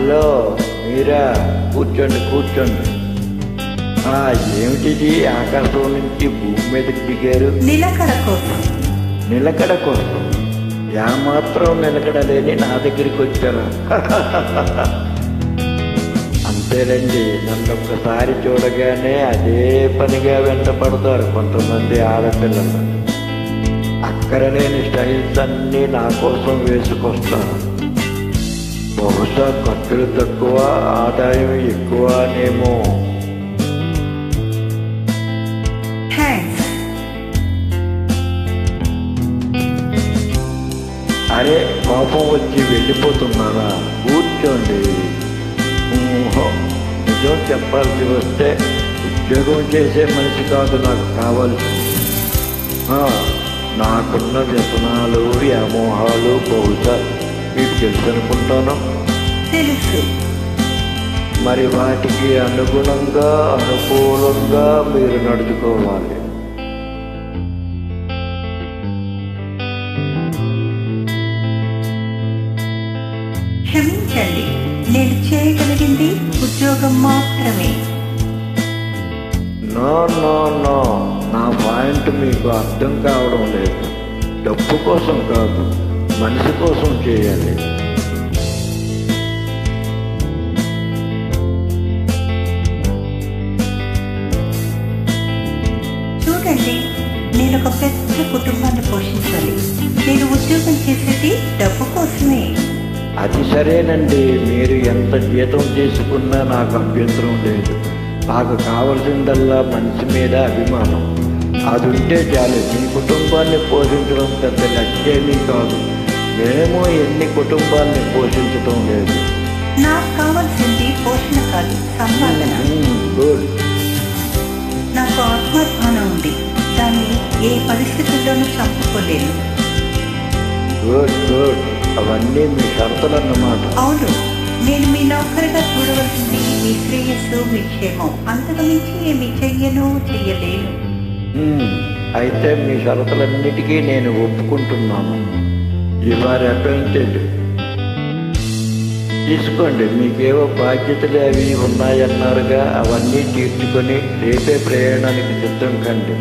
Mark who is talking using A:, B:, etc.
A: Hello మీరా, కూర్చోండి కూర్చోండి. ఏమిటిది, ఆకాశం నుంచి భూమి మీదకి దిగారు? నిలకడ కోసం ఏమాత్రం నిలకడలేని నా దగ్గరికి వచ్చారా? అంతేనండి, నన్ను ఒక్కసారి చూడగానే అదే పనిగా వెంటపడతారు కొంతమంది ఆడపిల్లలు. అక్కరలేని స్టైల్స్ అన్నీ నా కోసం వేసుకొస్తాను. బహుశా ఖర్చులు తక్కువ, ఆదాయం ఎక్కువనేమో. అరే, కోపం వచ్చి వెళ్ళిపోతున్నారా? కూర్చోండి. నిజం చెప్పాల్సి వస్తే ఉద్యోగం చేసే మనిషి కాదు నాకు కావాల్సింది. నాకున్న వ్యసనాలు, వ్యామోహాలు బహుశా మీకు తెలుసు అనుకుంటాను.
B: తెలుసు.
A: మరి వాటికి అనుగుణంగా, అనుకూలంగా మీరు నడుచుకోవాలి.
B: క్షమించండి, నేను చేయగలిగింది ఉద్యోగం మాత్రమే.
A: నో నో నో, నా పాయింట్ మీకు అర్థం కావడం లేదు. డబ్బు కోసం కాదు, మనిషి కోసం చేయాలి.
B: చూడండి, నేను ఒక పెద్ద కుటుంబాన్ని పోషించాలి. నేను ఉద్యోగం చేసేది డబ్బు కోసమే.
A: అది సరేనండి, మీరు ఎంత జీతం తీసుకున్నా నాకు అభ్యంతరం లేదు. నాకు కావలసిందల్లా మనిషి మీద అభిమానం. అది ఉంటే చాలు. మీ కుటుంబాన్ని పోషించడం పెద్ద లక్ష్యమీ కాదు. మేము ఎన్ని కుటుంబాన్ని పోషించడం లేదు.
B: నాకు కావాల్సింది పోషణ కాదు, సంపాదన.
A: గుడ్.
B: నాకు ఆత్మాభిమానం ఉంది, దాన్ని ఏ పరిస్థితుల్లోనూ చంపుకోలేను.
A: గుడ్ గుడ్, అవన్నీ మీ షరతులన్నమాట.
B: అవును, నేను మీ నౌకరిగా చూడవలసింది మీ శ్రేయస్సు, మీ క్షేమం. అంతకుమించి ఏమి చెయ్యలేను.
A: అయితే మీ షరతులన్నిటికీ నేను ఒప్పుకుంటున్నాను. You're appointed. తీసుకోండి, మీకేవో బాధ్యతలు అవి ఉన్నాయన్నారుగా, అవన్నీ తీర్చుకొని రేపే ప్రయాణానికి సిద్ధం కండి.